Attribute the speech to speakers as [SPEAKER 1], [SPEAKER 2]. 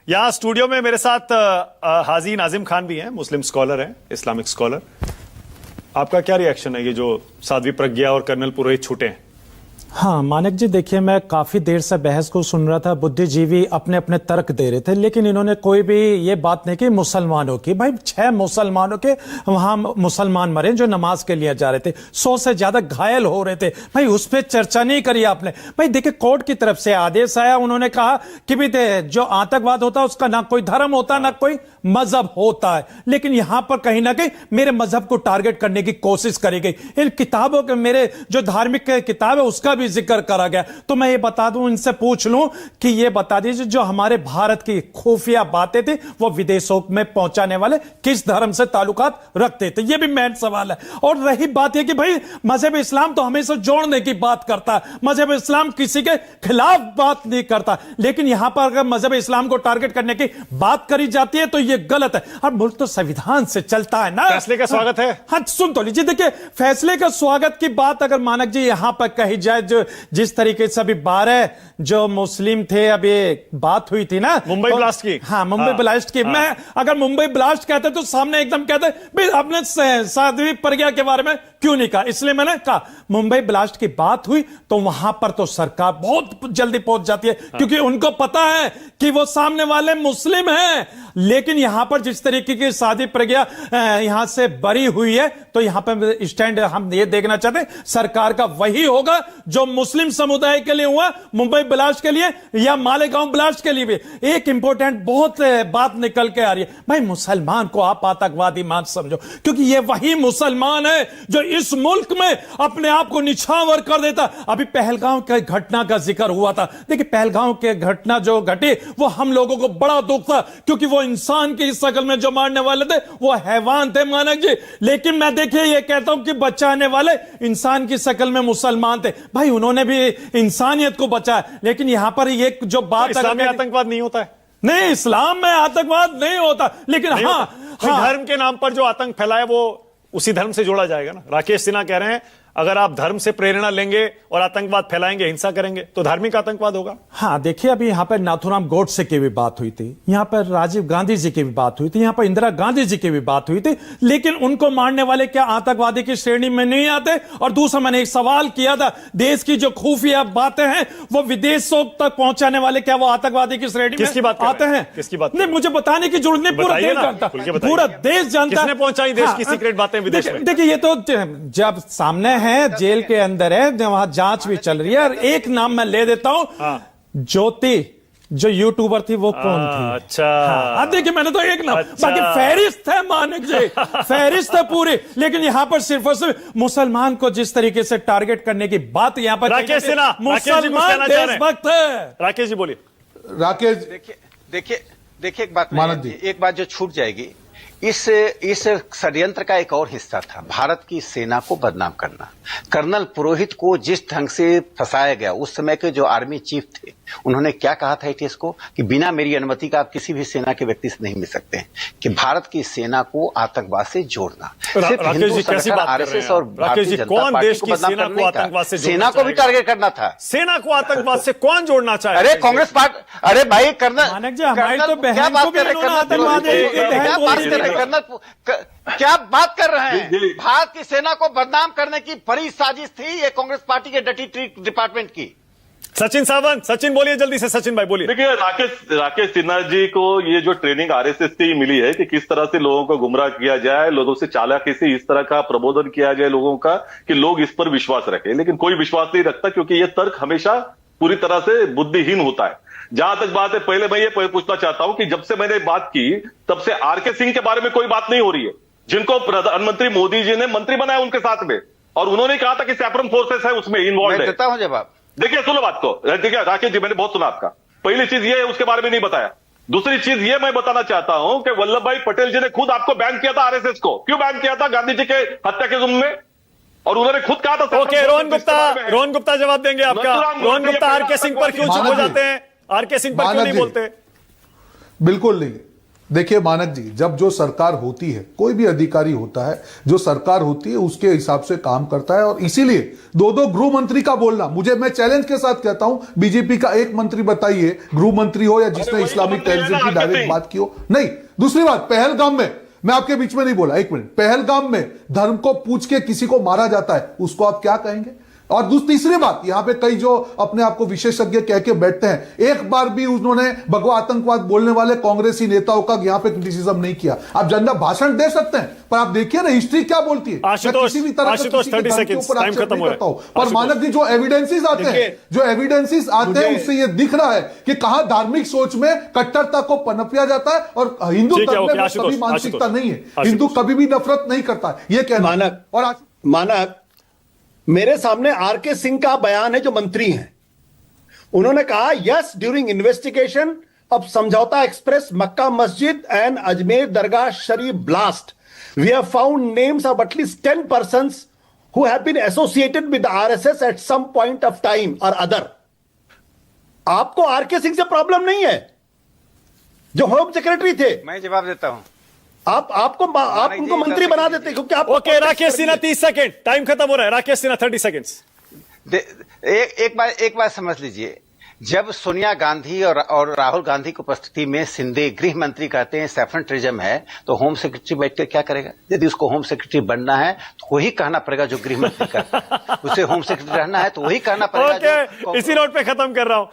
[SPEAKER 1] यहाँ स्टूडियो में मेरे साथ हाजी नाजिम खान भी हैं, मुस्लिम स्कॉलर हैं, इस्लामिक स्कॉलर। आपका क्या रिएक्शन है ये जो साध्वी प्रज्ञा और कर्नल पुरोहित छूटे हैं?
[SPEAKER 2] हाँ मानिक जी, देखिए मैं काफी देर से बहस को सुन रहा था। बुद्धिजीवी अपने अपने तर्क दे रहे थे, लेकिन इन्होंने कोई भी ये बात नहीं की मुसलमानों की। भाई 6 मुसलमानों के वहां मुसलमान मरे जो नमाज के लिए जा रहे थे, 100 से ज्यादा घायल हो रहे थे। भाई उस पर चर्चा नहीं करी आपने। भाई देखिए कोर्ट की तरफ से आदेश आया, उन्होंने कहा कि भी जो आतंकवाद होता है उसका ना कोई धर्म होता ना कोई मजहब होता है, लेकिन यहां पर कहीं ना कहीं मेरे मजहब को टारगेट करने की कोशिश करी गई। इन किताबों के, मेरे जो धार्मिक किताब है उसका भी जिक्र करा गया। तो मैं ये बता दूं, इनसे पूछ लूं कि ये बता दीजिए जो हमारे भारत की खुफिया बातें थी वो विदेशों में पहुंचाने वाले किस धर्म से ताल्लुकात रखते थे, ये भी मेन सवाल है। और रही बात यह कि भाई मजहब इस्लाम तो हमेशा जोड़ने की बात करता है, मजहब इस्लाम किसी के खिलाफ बात नहीं करता, लेकिन यहां पर अगर मजहब इस्लाम को टारगेट करने की बात करी जाती है तो ये गलत है। और मुल्क तो संविधान से चलता है ना।
[SPEAKER 1] फैसले का स्वागत है।
[SPEAKER 2] हाँ सुन तो लीजिए, देखिए फैसले का स्वागत की बात अगर मानक जी यहां पर कही जाए, जो जिस तरीके से अभी 12 जो मुस्लिम थे, अभी बात हुई थी ना
[SPEAKER 1] मुंबई ब्लास्ट की।
[SPEAKER 2] हाँ मुंबई ब्लास्ट की। मैं अगर मुंबई ब्लास्ट कहते तो सामने एकदम कहते भाई आपने साध्वी प्रज्ञा के बारे में क्यों नहीं कहा, इसलिए मैंने कहा मुंबई ब्लास्ट की बात हुई तो वहां पर तो सरकार बहुत जल्दी पहुंच जाती है, क्योंकि उनको पता है कि वो सामने वाले मुस्लिम हैं। लेकिन यहां पर जिस तरीके की साध्वी प्रज्ञा यहां से बरी हुई है, तो यहां पर स्टैंड हम ये देखना चाहते हैं सरकार का वही होगा जो मुस्लिम समुदाय के लिए हुआ, मुंबई ब्लास्ट के लिए या मालेगांव ब्लास्ट के लिए भी। एक इंपॉर्टेंट बहुत बात निकल के आ रही है, भाई मुसलमान को आप आतंकवादी मान समझो, क्योंकि ये वही मुसलमान है जो इस मुल्क में अपने आप को निछावर कर देता। अभी पहलगांव के घटना का जिक्र हुआ था। देखिए पहलगांव के घटना जो घटी वो हम लोगों को बड़ा दुख था, क्योंकि वो इंसान की शक्ल में जो मारने वाले थे वो हैवान थे मानक जी। लेकिन मैं देखिए ये कहता हूं कि बचाने वाले इंसान की शक्ल में मुसलमान थे। भाई उन्होंने भी इंसानियत को बचाया, लेकिन यहां पर ये जो बात,
[SPEAKER 1] इस्लाम में आतंकवाद नहीं होता है।
[SPEAKER 2] नहीं, इस्लाम में आतंकवाद नहीं होता, लेकिन
[SPEAKER 1] नहीं
[SPEAKER 2] हाँ,
[SPEAKER 1] होता। हाँ, धर्म के नाम पर जो आतंक फैलाया वो उसी धर्म से जोड़ा जाएगा ना। राकेश सिन्हा कह रहे हैं अगर आप धर्म से प्रेरणा लेंगे और आतंकवाद फैलाएंगे, हिंसा करेंगे, तो धार्मिक आतंकवाद होगा।
[SPEAKER 2] हाँ देखिए, अभी यहां पर नाथूराम गोडसे की भी बात हुई थी, यहां पर राजीव गांधी जी की भी बात हुई थी, यहां पर इंदिरा गांधी जी की भी बात हुई थी, लेकिन उनको मारने वाले क्या आतंकवादी की श्रेणी में नहीं आते? और दूसरा मैंने एक सवाल किया था, देश की जो खुफिया बातें हैं वो विदेशों तक पहुंचाने वाले क्या वो आतंकवादी की श्रेणी में आते हैं?
[SPEAKER 1] किसकी बात?
[SPEAKER 2] नहीं, मुझे बताने की जरूरत नहीं, पूरा देश जानता, पूरा देश जानता।
[SPEAKER 1] किसने पहुंचाई देश की सीक्रेट बातें विदेश में?
[SPEAKER 2] देखिए ये तो जब सामने है, जेल के अंदर है, वहां जांच भी चल रही है। और एक नाम मैं ले देता हूं, ज्योति जो यूट्यूबर थी वो कौन थी?
[SPEAKER 1] अच्छा
[SPEAKER 2] हाँ देखिए मैंने तो एक नाम,
[SPEAKER 1] अच्छा।
[SPEAKER 2] बाकी फहरिस्त है मानिक जी, फहरिस्त है पूरी। लेकिन यहां पर सिर्फ और सिर्फ मुसलमान को जिस तरीके से टारगेट करने की बात यहां पर,
[SPEAKER 1] राकेश सिन्हा
[SPEAKER 2] मुसलमान देशभक्त है।
[SPEAKER 1] राकेश जी बोलिए।
[SPEAKER 3] राकेश
[SPEAKER 4] देखिए एक बात जो छूट जाएगी, इस षड्यंत्र का एक और हिस्सा था भारत की सेना को बदनाम करना। कर्नल पुरोहित को जिस ढंग से फंसाया गया, उस समय के जो आर्मी चीफ थे उन्होंने क्या कहा था एटीएस को कि बिना मेरी अनुमति का आप किसी भी सेना के व्यक्ति से नहीं मिल सकते हैं, कि भारत की सेना को आतंकवाद से जोड़ना।
[SPEAKER 1] राकेश जी कैसी बात कर रहे हैं?
[SPEAKER 4] और
[SPEAKER 1] राकेश जी, कौन देश की सेना को आतंकवाद से जोड़ना?
[SPEAKER 4] सेना को भी टारगेट करना था।
[SPEAKER 1] सेना को आतंकवाद से कौन जोड़ना चाहे?
[SPEAKER 4] अरे कांग्रेस पार्टी, अरे भाई कर्नल,
[SPEAKER 2] क्या बात कर
[SPEAKER 4] क्या बात कर रहे हैं? भारत की सेना को बदनाम करने की बड़ी साजिश थी ये कांग्रेस पार्टी के डटी ट्रीट डिपार्टमेंट की।
[SPEAKER 1] सचिन सावंत, सचिन बोलिए जल्दी से। सचिन भाई बोलिए।
[SPEAKER 5] देखिए राकेश सिन्हा जी को ये जो ट्रेनिंग आरएसएस से मिली है कि किस तरह से लोगों को गुमराह किया जाए, लोगों से चालाकी से इस तरह का प्रबोधन किया जाए लोगों का कि लोग इस पर विश्वास रखें, लेकिन कोई विश्वास नहीं रखता, क्योंकि ये तर्क हमेशा पूरी तरह से बुद्धिहीन होता है। जहां तक बात है, पहले मैं ये पूछना चाहता हूं कि जब से मैंने बात की तब से आरके सिंह के बारे में कोई बात नहीं हो रही है, जिनको प्रधानमंत्री मोदी जी ने मंत्री बनाया उनके साथ में, और उन्होंने कहा था कि सैप्रम फोर्सेस है उसमें इन्वॉल्व है।
[SPEAKER 4] देता हूं जवाब।
[SPEAKER 5] देखिए सुनो बात को, देखिए राकेश जी मैंने बहुत सुना आपका। पहली चीज ये है, उसके बारे में नहीं बताया। दूसरी चीज ये मैं बताना चाहता हूं कि वल्लभ भाई पटेल जी ने खुद आपको बैन किया था, आरएसएस को क्यों बैन किया था? गांधी जी के हत्या के जुम्मन में, और उन्होंने खुद कहा था।
[SPEAKER 1] ओके, रोहन गुप्ता जवाब देंगे आपका। रोहन गुप्ता आरके सिंह पर क्यों चुप हो जाते हैं? आरके सिंह पर क्यों नहीं बोलते?
[SPEAKER 3] बिल्कुल नहीं। देखिए मानक जी, जब जो सरकार होती है, कोई भी अधिकारी होता है, जो सरकार होती है उसके हिसाब से काम करता है। और इसीलिए दो गृह मंत्री का बोलना, मैं चैलेंज के साथ कहता हूं, बीजेपी का एक मंत्री बताइए, गृह मंत्री हो या जिसने इस्लामिक टेररिज्म की डायरेक्ट बात की हो। नहीं, दूसरी बात, पहलगाम में, मैं आपके बीच में नहीं बोला, एक मिनट, पहलगाम में धर्म को पूछ के किसी को मारा जाता है, उसको आप क्या कहेंगे? और तीसरी बात, यहां पे कई जो अपने आप को विशेषज्ञ कह के बैठते हैं, एक बार भी उन्होंने भगवा आतंकवाद बोलने वाले कांग्रेसी नेताओं का यहां पे क्रिटिसिज्म नहीं किया। आप जनता भाषण दे सकते हैं, पर आप देखिए ना हिस्ट्री क्या बोलती है।
[SPEAKER 1] आशुतोष, 30 सेकंड्स, टाइम खत्म हो रहा है।
[SPEAKER 3] पर मानक जी, जो एविडेंसेस आते हैं, उससे ये दिख रहा है कि कहां धार्मिक सोच में कट्टरता को पनपिया जाता है। और हिंदू धर्म में कभी मानसिकता नहीं है, हिंदू कभी भी नफरत नहीं करता है, ये कहना।
[SPEAKER 6] मानक,
[SPEAKER 3] और
[SPEAKER 6] मानक, मेरे सामने आरके सिंह का बयान है, जो मंत्री हैं। उन्होंने कहा, yes, during investigation of Samjhauta express, Mecca Masjid and Ajmer Dargah Sharif blast, we have found names of at least 10 persons who have been associated with the RSS at some point of time or other. आपको आरके सिंह से प्रॉब्लम नहीं है, जो होम सेक्रेटरी थे।
[SPEAKER 4] मैं जवाब देता हूं।
[SPEAKER 6] आप उनको मंत्री बना देते, क्योंकि आप।
[SPEAKER 1] Okay, Rakesh Sinha 30 second, time खत्म हो रहा है। राकेश सिन्हा 30 सेकंड्स।
[SPEAKER 4] एक बात समझ लीजिए, जब सोनिया गांधी और राहुल गांधी की उपस्थिति में सिंधे गृह मंत्री कहते हैं सेफरन है, तो होम सेक्रेटरी बैठ कर क्या करेगा? यदि उसको होम सेक्रेटरी बनना है तो वही कहना पड़ेगा जो गृह मंत्री का, उसे होम सेक्रेटरी रहना है तो वही कहना पड़ेगा।
[SPEAKER 1] इसी नोट पे खत्म कर रहा हूं।